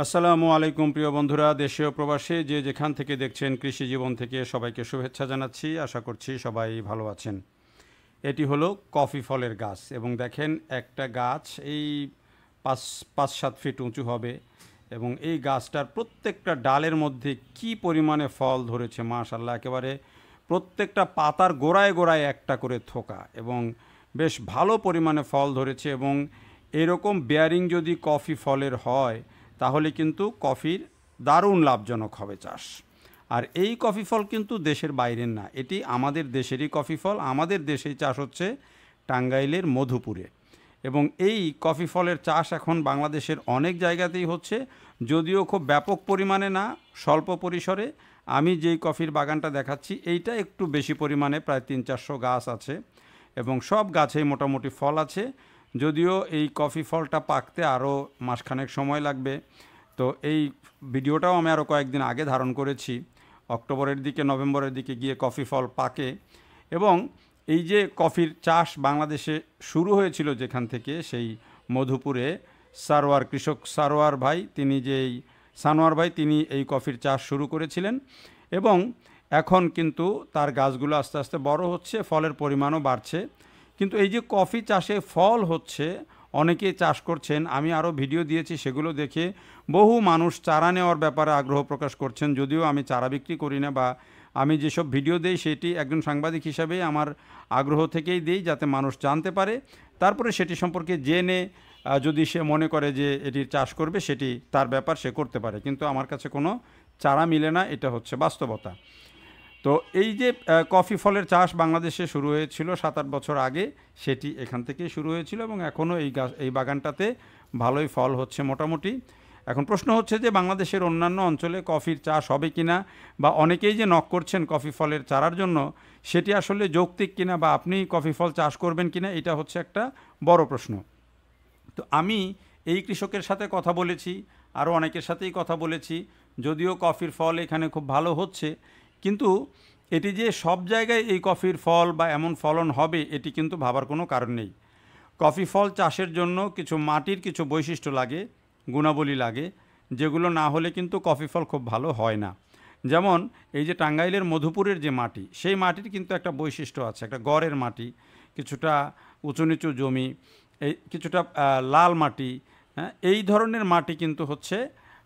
আসসালামু আলাইকুম প্রিয় বন্ধুরা, দেশে ও প্রবাসে যে যেখান থেকে দেখছেন কৃষি জীবন থেকে সবাইকে শুভেচ্ছা জানাচ্ছি। আশা করছি সবাই ভালো আছেন। এটি হলো কফি ফলের গাছ এবং দেখেন একটা গাছ এই পাঁচ 5-7 ফিট উঁচু হবে এবং এই গাছটার প্রত্যেকটা ডালের মধ্যে কি পরিমাণে ফল ধরেছে মাশাআল্লাহ, একেবারে প্রত্যেকটা পাতার গোড়ায় গোড়ায় একটা করে থোকা এবং বেশ ভালো পরিমাণে ফল ধরেছে। এবং এরকম বেয়ারিং যদি কফি ফলের হয় তাহলে কিন্তু কফির দারুণ লাভজনক হবে চাষ। আর এই কফি ফল কিন্তু দেশের বাইরের না, এটি আমাদের দেশেরই কফি ফল। আমাদের দেশেই চাষ হচ্ছে টাঙ্গাইলের মধুপুরে। এবং এই কফি ফলের চাষ এখন বাংলাদেশের অনেক জায়গাতেই হচ্ছে, যদিও খুব ব্যাপক পরিমাণে না, স্বল্প পরিসরে। আমি যেই কফির বাগানটা দেখাচ্ছি এইটা একটু বেশি পরিমাণে, প্রায় 300-400 গাছ আছে এবং সব গাছেই মোটামুটি ফল আছে। যদিও এই কফি ফলটা পাকতে আরও মাসখানেক সময় লাগবে। তো এই ভিডিওটাও আমি আরও কয়েকদিন আগে ধারণ করেছি, অক্টোবরের দিকে নভেম্বরের দিকে গিয়ে কফি ফল পাকে। এবং এই যে কফির চাষ বাংলাদেশে শুরু হয়েছিল যেখান থেকে, সেই মধুপুরে সারোয়ার কৃষক সারোয়ার ভাই, সানোয়ার ভাই তিনি এই কফির চাষ শুরু করেছিলেন। এবং এখন কিন্তু তার গাছগুলো আস্তে আস্তে বড় হচ্ছে, ফলের পরিমাণও বাড়ছে। কিন্তু এই যে কফি চাষে ফল হচ্ছে, অনেকেই চাষ করছেন, আমি আরও ভিডিও দিয়েছি, সেগুলো দেখে বহু মানুষ চারা নেওয়ার ব্যাপারে আগ্রহ প্রকাশ করছেন। যদিও আমি চারা বিক্রি করি না, বা আমি যেসব ভিডিও দেই সেটি একজন সাংবাদিক হিসাবেই আমার আগ্রহ থেকেই দিই, যাতে মানুষ জানতে পারে, তারপরে সেটি সম্পর্কে জেনে যদি সে মনে করে যে এটির চাষ করবে, সেটি তার ব্যাপার, সে করতে পারে। কিন্তু আমার কাছে কোনো চারা মিলে না, এটা হচ্ছে বাস্তবতা। তো এই যে কফি ফলের চাষ বাংলাদেশে শুরু হয়েছিল 7-8 বছর আগে, সেটি এখান থেকেই শুরু হয়েছিল এবং এখনও এই বাগানটাতে ভালোই ফল হচ্ছে মোটামুটি। এখন প্রশ্ন হচ্ছে যে বাংলাদেশের অন্যান্য অঞ্চলে কফির চাষ হবে কিনা, বা অনেকেই যে নক করছেন কফি ফলের চারার জন্য, সেটি আসলে যৌক্তিক কিনা, বা আপনি কফি ফল চাষ করবেন কিনা, এটা হচ্ছে একটা বড় প্রশ্ন। তো আমি এই কৃষকের সাথে কথা বলেছি, আরও অনেকের সাথেই কথা বলেছি। যদিও কফির ফল এখানে খুব ভালো হচ্ছে, কিন্তু এটি যে সব জায়গায় এই কফির ফল বা এমন ফলন হবে, এটি কিন্তু ভাবার কোনো কারণ নেই। কফি ফল চাষের জন্য কিছু মাটির কিছু বৈশিষ্ট্য লাগে, গুণাবলী লাগে, যেগুলো না হলে কিন্তু কফি ফল খুব ভালো হয় না। যেমন এই যে টাঙ্গাইলের মধুপুরের যে মাটি, সেই মাটির কিন্তু একটা বৈশিষ্ট্য আছে, একটা গড়ের মাটি, কিছুটা উঁচু নিচু জমি, এই কিছুটা লাল মাটি, হ্যাঁ, এই ধরনের মাটি কিন্তু হচ্ছে,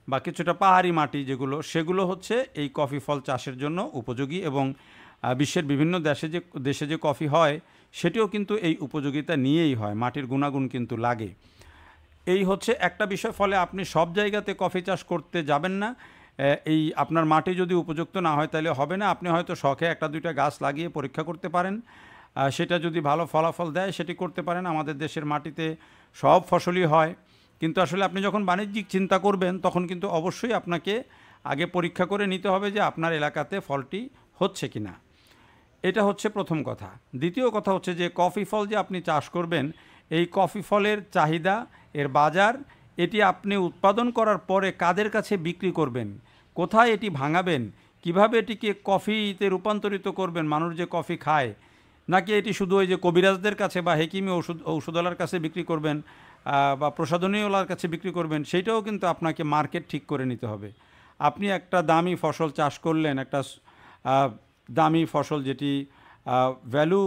বা কিছুটা পাহাড়ি মাটি যেগুলো, সেগুলো হচ্ছে এই কফি ফল চাষের জন্য উপযোগী। এবং বিশ্বের বিভিন্ন দেশে যে কফি হয়, সেটিও কিন্তু এই উপযোগিতা নিয়েই হয়, মাটির গুণাগুণ কিন্তু লাগে। এই হচ্ছে একটা বিষয়। ফলে আপনি সব জায়গাতে কফি চাষ করতে যাবেন না। এই আপনার মাটি যদি উপযুক্ত না হয় তাহলে হবে না। আপনি হয়তো শখে 1-2টা গাছ লাগিয়ে পরীক্ষা করতে পারেন, সেটা যদি ভালো ফলাফল দেয় সেটি করতে পারেন। আমাদের দেশের মাটিতে সব ফসলই হয়, কিন্তু আসলে আপনি যখন বাণিজ্যিক চিন্তা করবেন তখন কিন্তু অবশ্যই আপনাকে আগে পরীক্ষা করে নিতে হবে যে আপনার এলাকাতে ফলটি হচ্ছে কি না। এটা হচ্ছে প্রথম কথা। দ্বিতীয় কথা হচ্ছে যে কফি ফল যে আপনি চাষ করবেন, এই কফি ফলের চাহিদা, এর বাজার, এটি আপনি উৎপাদন করার পরে কাদের কাছে বিক্রি করবেন, কোথায় এটি ভাঙাবেন, কিভাবে এটিকে কফিতে রূপান্তরিত করবেন, মানুষ যে কফি খায়, নাকি এটি শুধু ওই যে কবিরাজদের কাছে বা হেকিমি ঔষধওয়ালার কাছে বিক্রি করবেন, বা প্রসাধনীওয়ালার কাছে বিক্রি করবেন, সেইটাও কিন্তু আপনাকে মার্কেট ঠিক করে নিতে হবে। আপনি একটা দামি ফসল চাষ করলেন, একটা দামি ফসল যেটি ভ্যালু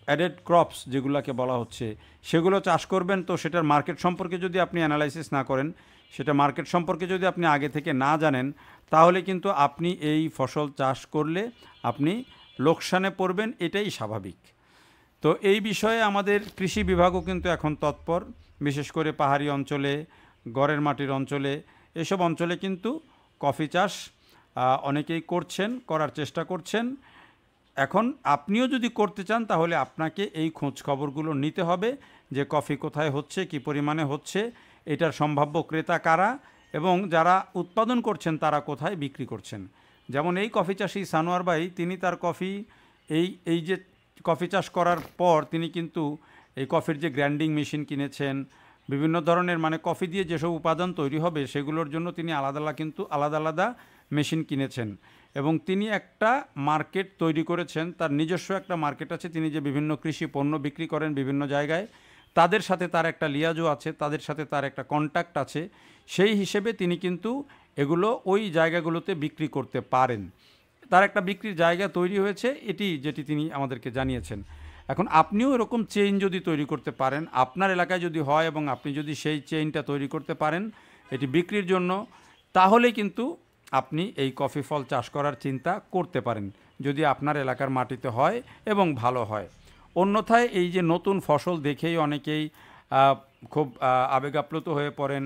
অ্যাডেড ক্রপস যেগুলোকে বলা হচ্ছে, সেগুলো চাষ করবেন। তো সেটার মার্কেট সম্পর্কে যদি আপনি অ্যানালাইসিস না করেন, সেটা মার্কেট সম্পর্কে যদি আপনি আগে থেকে না জানেন, তাহলে কিন্তু আপনি এই ফসল চাষ করলে আপনি লোকসানে পড়বেন, এটাই স্বাভাবিক। তো এই বিষয়ে আমাদের কৃষি বিভাগও কিন্তু এখন তৎপর, বিশেষ করে পাহাড়ি অঞ্চলে, গড়ের মাটির অঞ্চলে, এসব অঞ্চলে কিন্তু কফি চাষ অনেকেই করছেন, করার চেষ্টা করছেন। এখন আপনিও যদি করতে চান তাহলে আপনাকে এই খোঁজ খবরগুলো নিতে হবে, যে কফি কোথায় হচ্ছে, কী পরিমাণে হচ্ছে, এটার সম্ভাব্য ক্রেতা কারা, এবং যারা উৎপাদন করছেন তারা কোথায় বিক্রি করছেন। যেমন এই কফি চাষি সানোয়ার ভাই, তিনি তার কফি এই যে কফি চাষ করার পর তিনি কিন্তু এই কফির যে গ্রাইন্ডিং মেশিন কিনেছেন, বিভিন্ন ধরনের মানে কফি দিয়ে যেসব উপাদান তৈরি হবে সেগুলোর জন্য তিনি আলাদা আলাদা মেশিন কিনেছেন। এবং তিনি একটা মার্কেট তৈরি করেছেন, তার নিজস্ব একটা মার্কেট আছে। তিনি যে বিভিন্ন কৃষি পণ্য বিক্রি করেন বিভিন্ন জায়গায়, তাদের সাথে তার একটা লিয়াজও আছে, তাদের সাথে তার একটা কন্ট্যাক্ট আছে। সেই হিসেবে তিনি কিন্তু এগুলো ওই জায়গাগুলোতে বিক্রি করতে পারেন। তার একটা বিক্রির জায়গা তৈরি হয়েছে, যেটি তিনি আমাদেরকে জানিয়েছেন। এখন আপনিও এরকম চেইন যদি তৈরি করতে পারেন, আপনার এলাকায় যদি হয় এবং আপনি যদি সেই চেইনটা তৈরি করতে পারেন এটি বিক্রির জন্য, তাহলে কিন্তু আপনি এই কফি ফল চাষ করার চিন্তা করতে পারেন, যদি আপনার এলাকার মাটিতে হয় এবং ভালো হয়। অন্যথায় এই যে নতুন ফসল দেখেই অনেকেই খুব আবেগাপ্লুত হয়ে পড়েন,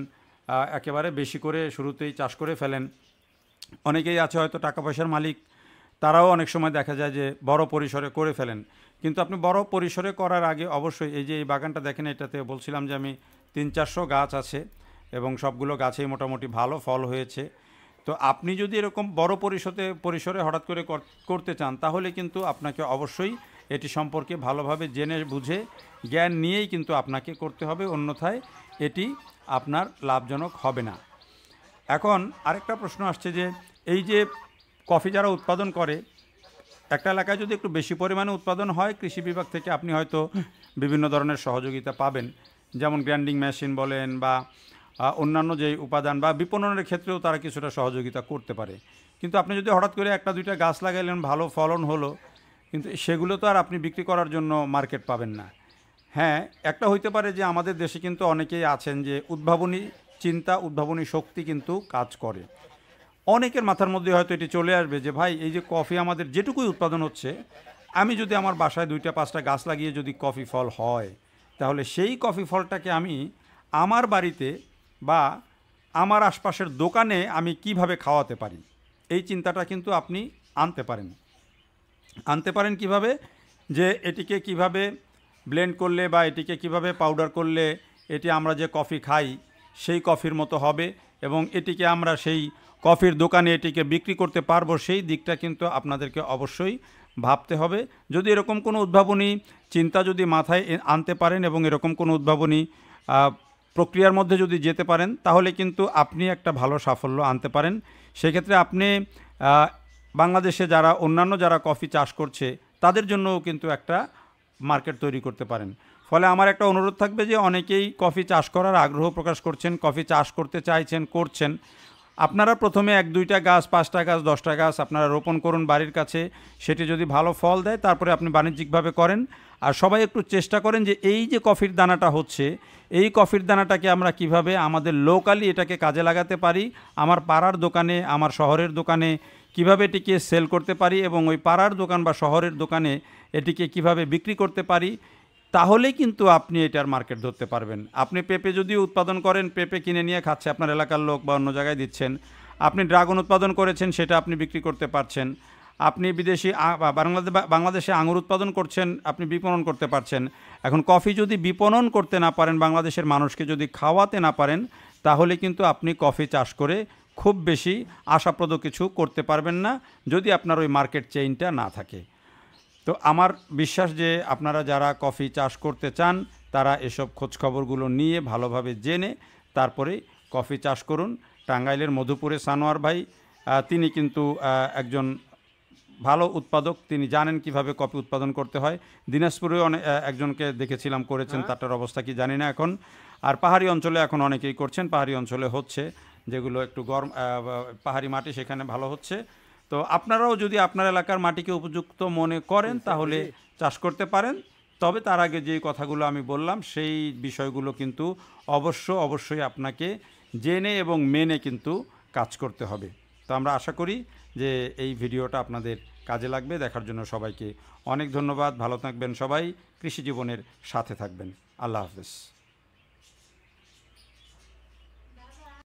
একেবারে বেশি করে শুরুতেই চাষ করে ফেলেন। অনেকেই আছে হয়তো টাকা পয়সার মালিক, তারাও অনেক সময় দেখা যায় যে বড় পরিসরে করে ফেলেন। কিন্তু আপনি বড় পরিসরে করার আগে অবশ্যই এই যে এই বাগানটা দেখেন, এটাতে বলছিলাম যে আমি 300-400 গাছ আছে এবং সবগুলো গাছেই মোটামুটি ভালো ফল হয়েছে। তো আপনি যদি এরকম বড় পরিসরে হঠাৎ করে করতে চান, তাহলে কিন্তু আপনাকে অবশ্যই এটি সম্পর্কে ভালোভাবে জেনে বুঝে জ্ঞান নিয়েই কিন্তু আপনাকে করতে হবে, অন্যথায় এটি আপনার লাভজনক হবে না। এখন আরেকটা প্রশ্ন আসছে যে এই যে কফি যারা উৎপাদন করে, একটা এলাকায় যদি একটু বেশি পরিমাণে উৎপাদন হয়, কৃষি বিভাগ থেকে আপনি হয়তো বিভিন্ন ধরনের সহযোগিতা পাবেন, যেমন গ্রাইন্ডিং মেশিন বলেন বা অন্যান্য যে উপাদান বা বিপণনের ক্ষেত্রেও তারা কিছুটা সহযোগিতা করতে পারে। কিন্তু আপনি যদি হঠাৎ করে একটা দুইটা গাছ লাগাইলেন, ভালো ফলন হলো, কিন্তু সেগুলো তো আর আপনি বিক্রি করার জন্য মার্কেট পাবেন না। হ্যাঁ, একটা হইতে পারে যে আমাদের দেশে কিন্তু অনেকেই আছেন যে উদ্ভাবনী চিন্তা, উদ্ভাবনী শক্তি কিন্তু কাজ করে। অনেকের মাথার মধ্যে হয়তো এটি চলে আসবে যে ভাই, এই যে কফি আমাদের যেটুকুই উৎপাদন হচ্ছে, আমি যদি আমার বাসায় 2-5টা গাছ লাগিয়ে যদি কফি ফল হয়, তাহলে সেই কফি ফলটাকে আমি আমার বাড়িতে বা আমার আশপাশের দোকানে আমি কিভাবে খাওয়াতে পারি, এই চিন্তাটা কিন্তু আপনি আনতে পারেন কিভাবে, যে এটিকে কিভাবে ব্লেন্ড করলে বা এটিকে কিভাবে পাউডার করলে এটি আমরা যে কফি খাই সেই কফির মতো হবে এবং এটিকে আমরা সেই কফির দোকানে এটিকে বিক্রি করতে পারবো, সেই দিকটা কিন্তু আপনাদেরকে অবশ্যই ভাবতে হবে। যদি এরকম কোনো উদ্ভাবনী চিন্তা যদি মাথায় আনতে পারেন এবং এরকম কোনো উদ্ভাবনী প্রক্রিয়ার মধ্যে যদি যেতে পারেন, তাহলে কিন্তু আপনি একটা ভালো সাফল্য আনতে পারেন। সেক্ষেত্রে আপনি বাংলাদেশে অন্যান্য যারা কফি চাষ করছে তাদের জন্যও কিন্তু একটা মার্কেট তৈরি করতে পারেন। ফলে আমার একটা অনুরোধ থাকবে যে অনেকেই কফি চাষ করার আগ্রহ প্রকাশ করছেন, কফি চাষ করতে চাইছেন, করছেন। আপনারা প্রথমে 1-2টা গাছ, 5টা গাছ, 10টা গাছ আপনারা রোপণ করুন বাড়ির কাছে। সেটি যদি ভালো ফল দেয়, তারপরে আপনি বাণিজ্যিকভাবে করেন। আর সবাই একটু চেষ্টা করেন যে এই যে কফির দানাটা হচ্ছে, এই কফির দানাটাকে আমরা কিভাবে আমাদের লোকালি এটাকে কাজে লাগাতে পারি, আমার পাড়ার দোকানে, আমার শহরের দোকানে কিভাবে এটিকে সেল করতে পারি এবং ওই পাড়ার দোকান বা শহরের দোকানে এটিকে কিভাবে বিক্রি করতে পারি, তাহলে কিন্তু আপনি এটার মার্কেট ধরতে পারবেন। আপনি পেঁপে যদি উৎপাদন করেন, পেঁপে কিনে নিয়ে খাচ্ছে আপনার এলাকার লোক বা অন্য জায়গায় দিচ্ছেন। আপনি ড্রাগন উৎপাদন করেছেন, সেটা আপনি বিক্রি করতে পারছেন। আপনি বাংলাদেশে আঙুর উৎপাদন করছেন, আপনি বিপণন করতে পারছেন। এখন কফি যদি বিপণন করতে না পারেন, বাংলাদেশের মানুষকে যদি খাওয়াতে না পারেন, তাহলে কিন্তু আপনি কফি চাষ করে খুব বেশি আশাপ্রদ কিছু করতে পারবেন না, যদি আপনার ওই মার্কেট চেইনটা না থাকে। তো আমার বিশ্বাস যে আপনারা যারা কফি চাষ করতে চান, তারা এসব খোঁজখবরগুলো নিয়ে ভালোভাবে জেনে তারপরে কফি চাষ করুন। টাঙ্গাইলের মধুপুরে সানোয়ার ভাই, তিনি কিন্তু একজন ভালো উৎপাদক, তিনি জানেন কিভাবে কফি উৎপাদন করতে হয়। দিনাজপুরেও একজনকে দেখেছিলাম করেছেন, তারটার অবস্থা কি জানি না এখন। আর পাহাড়ি অঞ্চলে এখন অনেকেই করছেন, পাহাড়ি অঞ্চলে হচ্ছে, যেগুলো একটু গরম পাহাড়ি মাটি, সেখানে ভালো হচ্ছে। তো আপনারাও যদি আপনার এলাকার মাটিকে উপযুক্ত মনে করেন, তাহলে চাষ করতে পারেন। তবে তার আগে যে কথাগুলো আমি বললাম, সেই বিষয়গুলো কিন্তু অবশ্যই আপনাকে জেনে এবং মেনে কিন্তু কাজ করতে হবে। তো আমরা আশা করি যে এই ভিডিওটা আপনাদের কাজে লাগবে। দেখার জন্য সবাইকে অনেক ধন্যবাদ। ভালো থাকবেন সবাই, কৃষি জীবনের সাথে থাকবেন। আল্লাহ হাফেজ।